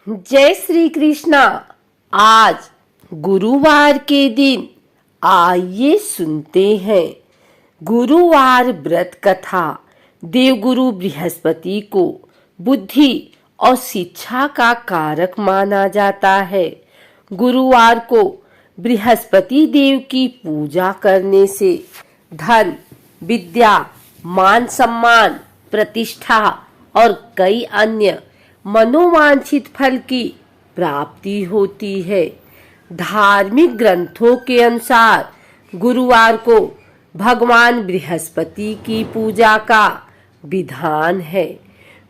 जय श्री कृष्णा। आज गुरुवार के दिन आइए सुनते हैं गुरुवार व्रत कथा। देवगुरु बृहस्पति को बुद्धि और शिक्षा का कारक माना जाता है। गुरुवार को बृहस्पति देव की पूजा करने से धन, विद्या, मान सम्मान, प्रतिष्ठा और कई अन्य मनोवांछित फल की प्राप्ति होती है। धार्मिक ग्रंथों के अनुसार गुरुवार को भगवान बृहस्पति की पूजा का विधान है।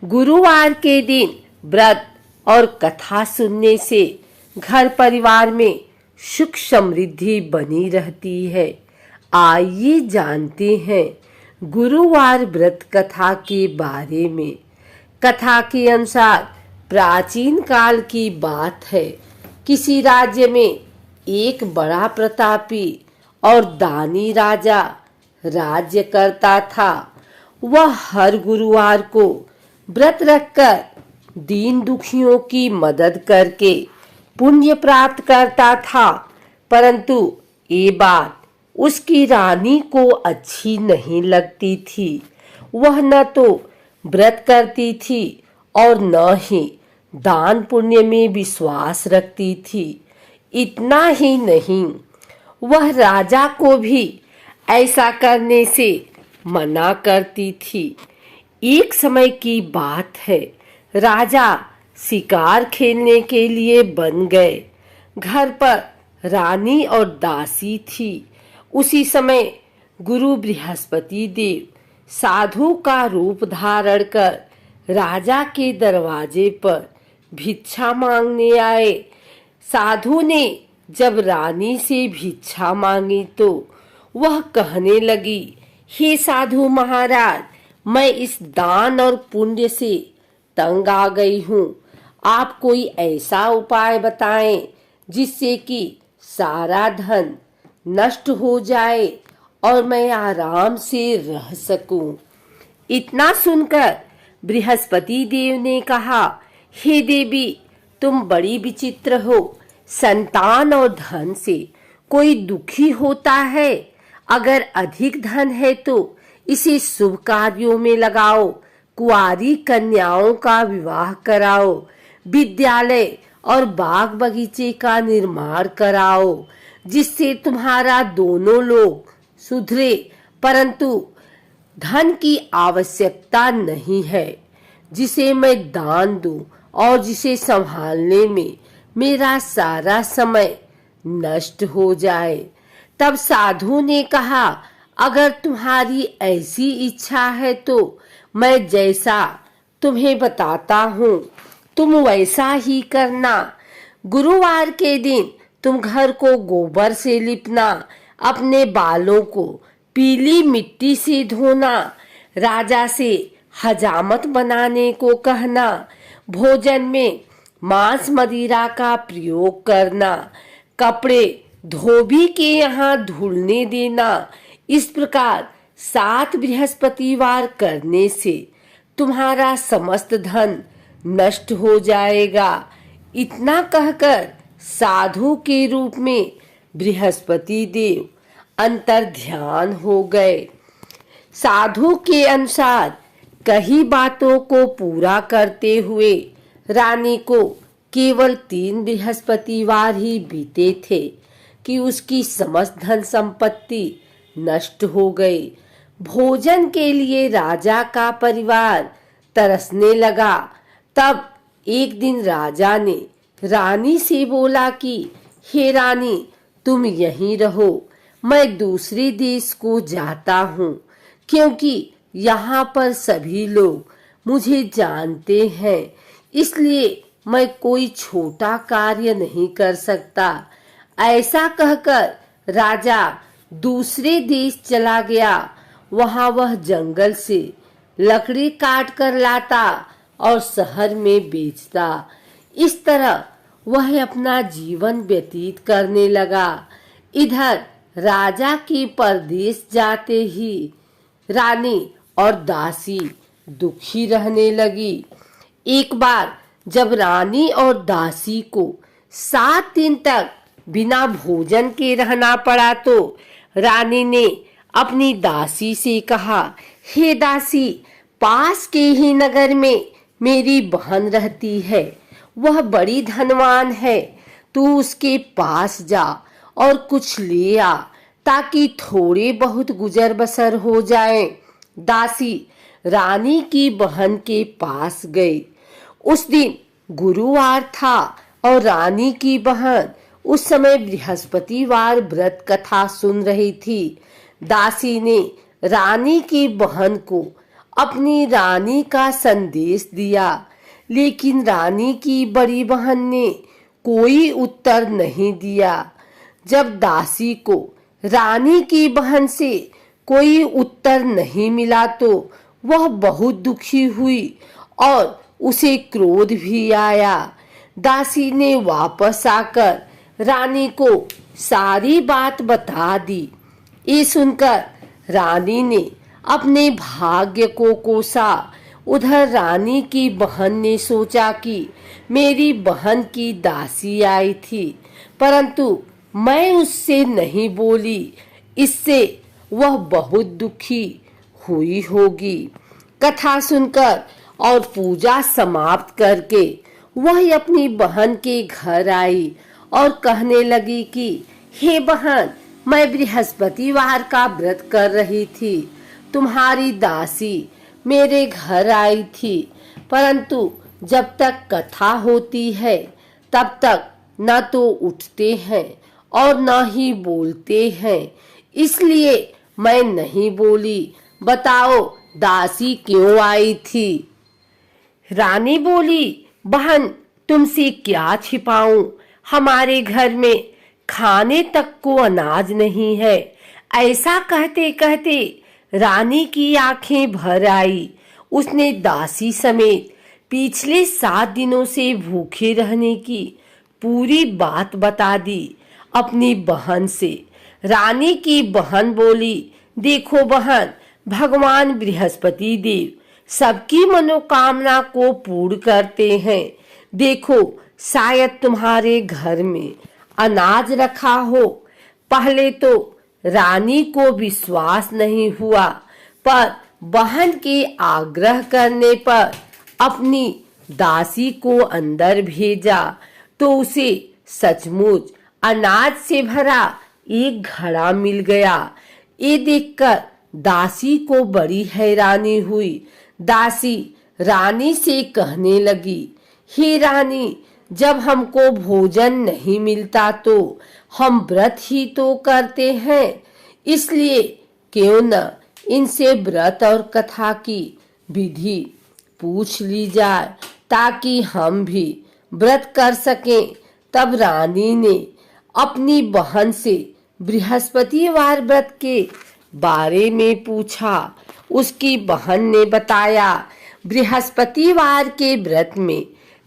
गुरुवार के दिन व्रत और कथा सुनने से घर परिवार में सुख समृद्धि बनी रहती है। आइए जानते हैं गुरुवार व्रत कथा के बारे में। कथा के अनुसार प्राचीन काल की बात है। किसी राज्य में एक बड़ा प्रतापी और दानी राजा राज्य करता था। वह हर गुरुवार को व्रत रखकर दीन दुखियों की मदद करके पुण्य प्राप्त करता था। परंतु ये बात उसकी रानी को अच्छी नहीं लगती थी। वह न तो व्रत करती थी और न ही दान पुण्य में विश्वास रखती थी। इतना ही नहीं, वह राजा को भी ऐसा करने से मना करती थी। एक समय की बात है, राजा शिकार खेलने के लिए बन गए। घर पर रानी और दासी थी। उसी समय गुरु बृहस्पति देव साधु का रूप धारण कर राजा के दरवाजे पर भिक्षा मांगने आए। साधु ने जब रानी से भिक्षा मांगी तो वह कहने लगी, हे साधु महाराज, मैं इस दान और पुण्य से तंग आ गई हूँ। आप कोई ऐसा उपाय बताएं जिससे कि सारा धन नष्ट हो जाए और मैं आराम से रह सकूं। इतना सुनकर बृहस्पति देव ने कहा, हे देवी, तुम बड़ी विचित्र हो। संतान और धन से कोई दुखी होता है। अगर अधिक धन है तो इसे शुभ कार्यों में लगाओ। कुंवारी कन्याओं का विवाह कराओ। विद्यालय और बाग बगीचे का निर्माण कराओ, जिससे तुम्हारा दोनों लोग सुधरे। परंतु धन की आवश्यकता नहीं है, जिसे मैं दान दूं और जिसे संभालने में मेरा सारा समय नष्ट हो जाए। तब साधु ने कहा, अगर तुम्हारी ऐसी इच्छा है तो मैं जैसा तुम्हें बताता हूँ तुम वैसा ही करना। गुरुवार के दिन तुम घर को गोबर से लिपना, अपने बालों को पीली मिट्टी से धोना, राजा से हजामत बनाने को कहना, भोजन में मांस मदिरा का प्रयोग करना, कपड़े धोबी के यहाँ धुलने देना। इस प्रकार 7 बृहस्पतिवार करने से तुम्हारा समस्त धन नष्ट हो जाएगा। इतना कहकर साधु के रूप में बृहस्पति देव अंतर ध्यान हो गए। साधु के अनुसार कई बातों को पूरा करते हुए रानी को केवल 3 बृहस्पतिवार ही बीते थे कि उसकी समस्त धन संपत्ति नष्ट हो गई। भोजन के लिए राजा का परिवार तरसने लगा। तब एक दिन राजा ने रानी से बोला कि हे रानी, तुम यहीं रहो, मैं दूसरे देश को जाता हूँ, क्योंकि यहाँ पर सभी लोग मुझे जानते हैं। इसलिए मैं कोई छोटा कार्य नहीं कर सकता। ऐसा कहकर राजा दूसरे देश चला गया। वहाँ वह जंगल से लकड़ी काट कर लाता और शहर में बेचता। इस तरह वह अपना जीवन व्यतीत करने लगा। इधर राजा के परदेश जाते ही रानी और दासी दुखी रहने लगी। एक बार जब रानी और दासी को 7 दिन तक बिना भोजन के रहना पड़ा तो रानी ने अपनी दासी से कहा, हे दासी, पास के ही नगर में मेरी बहन रहती है, वह बड़ी धनवान है, तू उसके पास जा और कुछ ले आ ताकि थोड़े बहुत गुजर बसर हो जाए। दासी रानी की बहन के पास गई। उस दिन गुरुवार था और रानी की बहन उस समय बृहस्पतिवार व्रत कथा सुन रही थी। दासी ने रानी की बहन को अपनी रानी का संदेश दिया, लेकिन रानी की बड़ी बहन ने कोई उत्तर नहीं दिया। जब दासी को रानी की बहन से कोई उत्तर नहीं मिला तो वह बहुत दुखी हुई और उसे क्रोध भी आया। दासी ने वापस आकर रानी को सारी बात बता दी। ये सुनकर रानी ने अपने भाग्य को कोसा। उधर रानी की बहन ने सोचा कि मेरी बहन की दासी आई थी, परंतु मैं उससे नहीं बोली, इससे वह बहुत दुखी हुई होगी। कथा सुनकर और पूजा समाप्त करके वह अपनी बहन के घर आई और कहने लगी कि हे बहन, मैं बृहस्पतिवार का व्रत कर रही थी, तुम्हारी दासी मेरे घर आई थी, परंतु जब तक कथा होती है तब तक न तो उठते हैं और न ही बोलते हैं, इसलिए मैं नहीं बोली। बताओ दासी क्यों आई थी? रानी बोली, बहन, तुमसे क्या छिपाऊं, हमारे घर में खाने तक को अनाज नहीं है। ऐसा कहते कहते रानी की आंखें भर आई। उसने दासी समेत पिछले 7 दिनों से भूखे रहने की पूरी बात बता दी अपनी बहन से। रानी की बहन बोली, देखो बहन, भगवान बृहस्पति देव सबकी मनोकामना को पूर्ण करते हैं। देखो, शायद तुम्हारे घर में अनाज रखा हो। पहले तो रानी को विश्वास नहीं हुआ, पर बहन के आग्रह करने पर अपनी दासी को अंदर भेजा तो उसे सचमुच अनाज से भरा एक घड़ा मिल गया। ये देखकर दासी को बड़ी हैरानी हुई। दासी रानी से कहने लगी, हे रानी, जब हमको भोजन नहीं मिलता तो हम व्रत ही तो करते हैं, इसलिए क्यों न इनसे व्रत और कथा की विधि पूछ ली जाए ताकि हम भी व्रत कर सकें। तब रानी ने अपनी बहन से बृहस्पतिवार व्रत के बारे में पूछा। उसकी बहन ने बताया, बृहस्पतिवार के व्रत में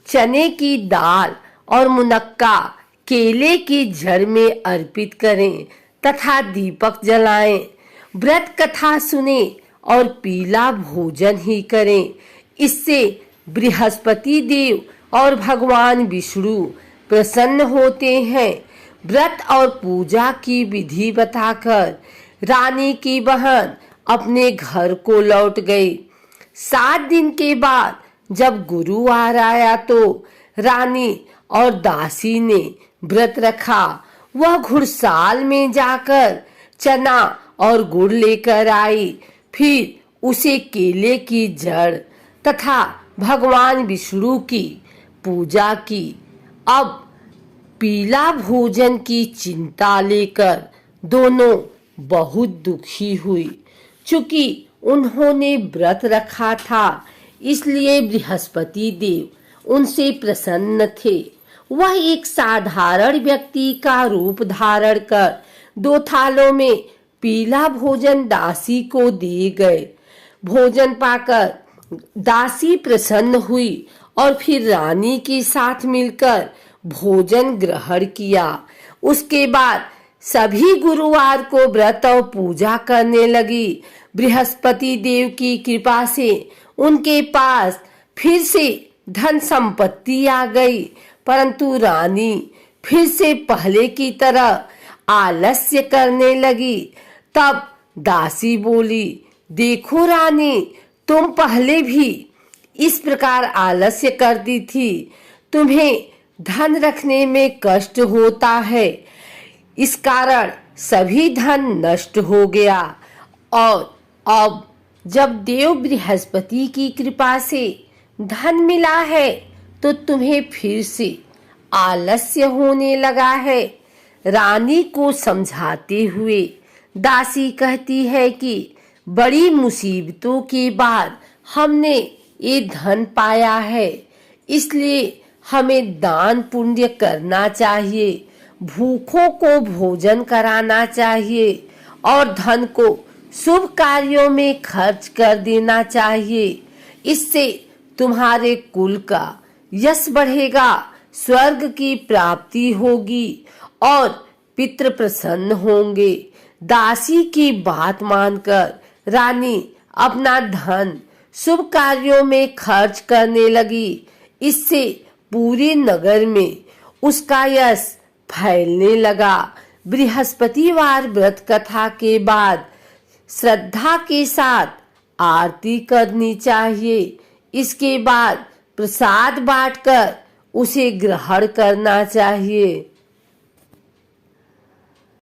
चने की दाल और मुनक्का केले की जड़ में अर्पित करें तथा दीपक जलाएं। व्रत कथा सुने और पीला भोजन ही करें। इससे बृहस्पति देव और भगवान विष्णु प्रसन्न होते हैं। व्रत और पूजा की विधि बताकर रानी की बहन अपने घर को लौट गई। 7 दिन के बाद जब गुरुवार आया तो रानी और दासी ने व्रत रखा। वह घुड़साल में जाकर चना और गुड़ लेकर आई, फिर उसे केले की जड़ तथा भगवान विष्णु की पूजा की। अब पीला भोजन की चिंता लेकर दोनों बहुत दुखी हुई। चूंकि उन्होंने व्रत रखा था, इसलिए बृहस्पति देव उनसे प्रसन्न थे। वह एक साधारण व्यक्ति का रूप धारण कर 2 थालों में पीला भोजन दासी को दे गए। भोजन पाकर दासी प्रसन्न हुई और फिर रानी के साथ मिलकर भोजन ग्रहण किया। उसके बाद सभी गुरुवार को व्रत और पूजा करने लगी। बृहस्पति देव की कृपा से उनके पास फिर से धन संपत्ति आ गई, परंतु रानी फिर से पहले की तरह आलस्य करने लगी। तब दासी बोली, देखो रानी, तुम पहले भी इस प्रकार आलस्य करती थी। तुम्हें धन रखने में कष्ट होता है, इस कारण सभी धन नष्ट हो गया। और अब जब देव बृहस्पति की कृपा से धन मिला है तो तुम्हें फिर से आलस्य होने लगा है। रानी को समझाते हुए दासी कहती है कि बड़ी मुसीबतों के बाद हमने ये धन पाया है, इसलिए हमें दान पुण्य करना चाहिए, भूखों को भोजन कराना चाहिए और धन को शुभ कार्यों में खर्च कर देना चाहिए। इससे तुम्हारे कुल का यश बढ़ेगा, स्वर्ग की प्राप्ति होगी और पितृ प्रसन्न होंगे। दासी की बात मानकर रानी अपना धन शुभ कार्यों में खर्च करने लगी। इससे पूरे नगर में उसका यश फैलने लगा। बृहस्पतिवार व्रत कथा के बाद श्रद्धा के साथ आरती करनी चाहिए। इसके बाद प्रसाद बांटकर उसे ग्रहण करना चाहिए।